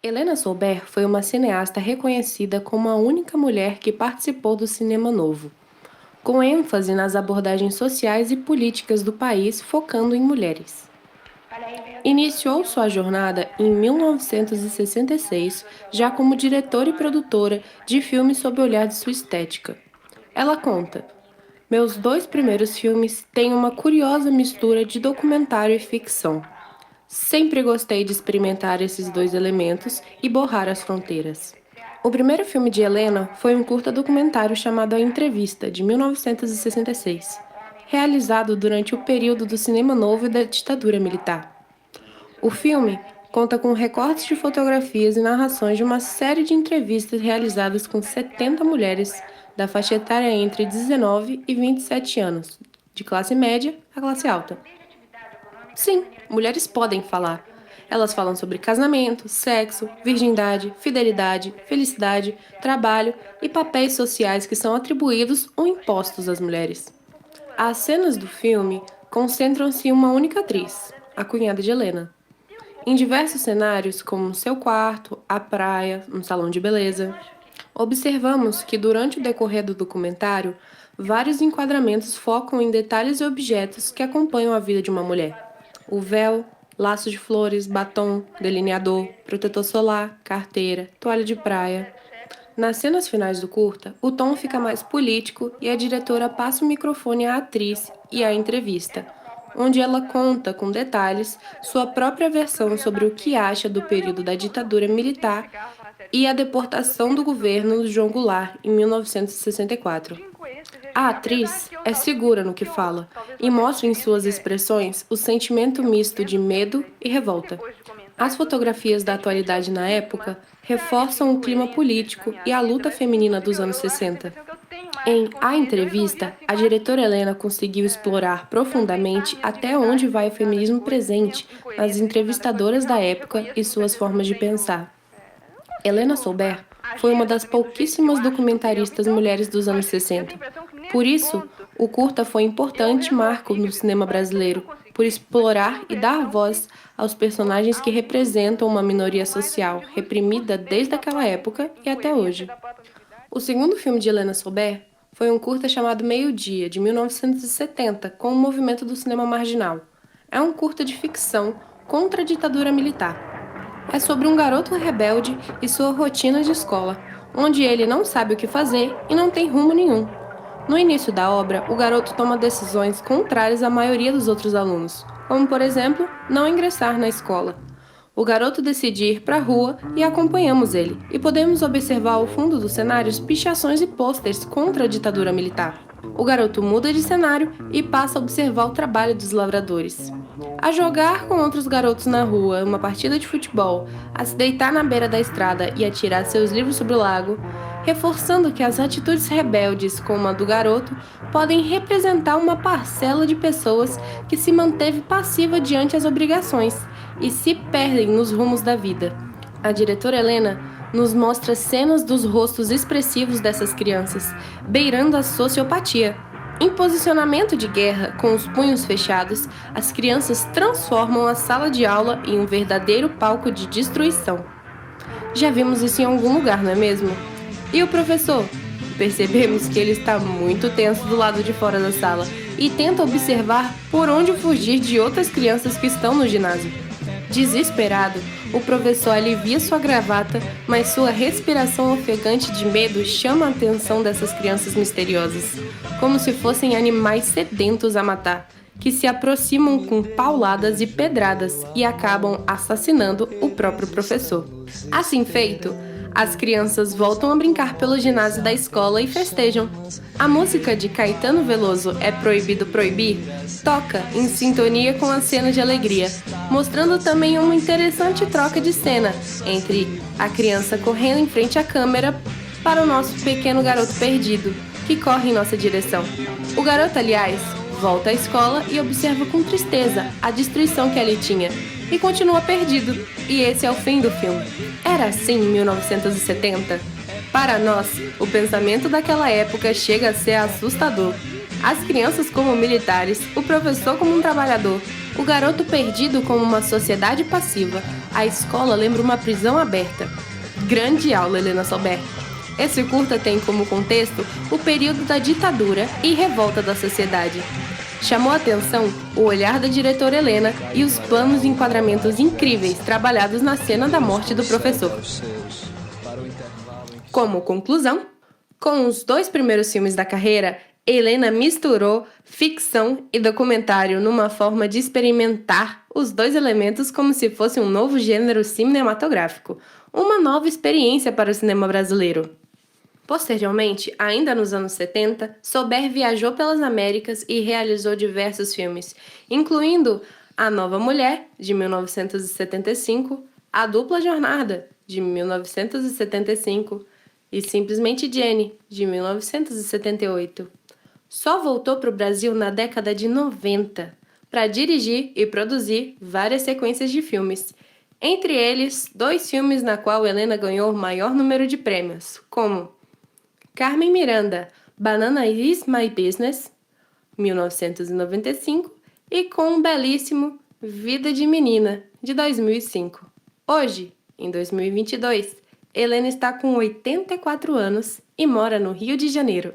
Helena Souber foi uma cineasta reconhecida como a única mulher que participou do cinema novo, com ênfase nas abordagens sociais e políticas do país focando em mulheres. Iniciou sua jornada em 1966, já como diretora e produtora de filmes sob o olhar de sua estética. Ela conta: meus dois primeiros filmes têm uma curiosa mistura de documentário e ficção. Sempre gostei de experimentar esses dois elementos e borrar as fronteiras. O primeiro filme de Helena foi um curta documentário chamado A Entrevista, de 1966, realizado durante o período do cinema novo e da ditadura militar. O filme conta com recortes de fotografias e narrações de uma série de entrevistas realizadas com 70 mulheres da faixa etária entre 19 e 27 anos, de classe média a classe alta. Sim, mulheres podem falar. Elas falam sobre casamento, sexo, virgindade, fidelidade, felicidade, trabalho e papéis sociais que são atribuídos ou impostos às mulheres. As cenas do filme concentram-se em uma única atriz, a cunhada de Helena. Em diversos cenários, como seu quarto, a praia, um salão de beleza, observamos que durante o decorrer do documentário, vários enquadramentos focam em detalhes e objetos que acompanham a vida de uma mulher. O véu, laço de flores, batom, delineador, protetor solar, carteira, toalha de praia. Nas cenas finais do curta, o tom fica mais político e a diretora passa o microfone à atriz e à entrevista, onde ela conta com detalhes sua própria versão sobre o que acha do período da ditadura militar e a deportação do governo de João Goulart em 1964. A atriz é segura no que fala e mostra em suas expressões o sentimento misto de medo e revolta. As fotografias da atualidade na época reforçam o clima político e a luta feminina dos anos 60. Em A Entrevista, a diretora Helena conseguiu explorar profundamente até onde vai o feminismo presente nas entrevistadoras da época e suas formas de pensar. Helena Souber foi uma das pouquíssimas documentaristas mulheres dos anos 60. Por isso, o curta foi um importante marco no cinema brasileiro, por explorar e dar voz aos personagens que representam uma minoria social reprimida desde aquela época e até hoje. O segundo filme de Helena Souber foi um curta chamado Meio-Dia, de 1970, com o movimento do cinema marginal. É um curta de ficção contra a ditadura militar. É sobre um garoto rebelde e sua rotina de escola, onde ele não sabe o que fazer e não tem rumo nenhum. No início da obra, o garoto toma decisões contrárias à maioria dos outros alunos, como, por exemplo, não ingressar na escola. O garoto decide ir para a rua e acompanhamos ele, e podemos observar ao fundo dos cenários pichações e pôsteres contra a ditadura militar. O garoto muda de cenário e passa a observar o trabalho dos lavradores. A jogar com outros garotos na rua, uma partida de futebol, a se deitar na beira da estrada e a tirar seus livros sobre o lago, reforçando que as atitudes rebeldes, como a do garoto, podem representar uma parcela de pessoas que se manteve passiva diante as obrigações e se perdem nos rumos da vida. A diretora Helena nos mostra cenas dos rostos expressivos dessas crianças, beirando a sociopatia. Em posicionamento de guerra, com os punhos fechados, as crianças transformam a sala de aula em um verdadeiro palco de destruição. Já vimos isso em algum lugar, não é mesmo? E o professor? Percebemos que ele está muito tenso do lado de fora da sala e tenta observar por onde fugir de outras crianças que estão no ginásio. Desesperado, o professor alivia sua gravata, mas sua respiração ofegante de medo chama a atenção dessas crianças misteriosas, como se fossem animais sedentos a matar, que se aproximam com pauladas e pedradas e acabam assassinando o próprio professor. Assim feito, as crianças voltam a brincar pelo ginásio da escola e festejam. A música de Caetano Veloso, É Proibido Proibir, toca em sintonia com a cena de alegria, mostrando também uma interessante troca de cena entre a criança correndo em frente à câmera para o nosso pequeno garoto perdido, que corre em nossa direção. O garoto, aliás, volta à escola e observa com tristeza a destruição que ali tinha, e continua perdido. E esse é o fim do filme. Era assim em 1970? Para nós, o pensamento daquela época chega a ser assustador. As crianças como militares, o professor como um trabalhador, o garoto perdido como uma sociedade passiva, a escola lembra uma prisão aberta. Grande aula, Helena Sober! Esse curta tem como contexto o período da ditadura e revolta da sociedade. Chamou a atenção o olhar da diretora Helena e os planos e enquadramentos incríveis trabalhados na cena da morte do professor. Como conclusão, com os 2 primeiros filmes da carreira, Helena misturou ficção e documentário numa forma de experimentar os 2 elementos como se fosse um novo gênero cinematográfico, uma nova experiência para o cinema brasileiro. Posteriormente, ainda nos anos 70, Sober viajou pelas Américas e realizou diversos filmes, incluindo A Nova Mulher, de 1975, A Dupla Jornada, de 1975, e Simplesmente Jenny, de 1978. Só voltou para o Brasil na década de 90 para dirigir e produzir várias sequências de filmes, entre eles 2 filmes na qual Helena ganhou o maior número de prêmios, como Carmen Miranda, Banana is My Business, 1995, e com o belíssimo Vida de Menina, de 2005. Hoje, em 2022, Helena está com 84 anos e mora no Rio de Janeiro.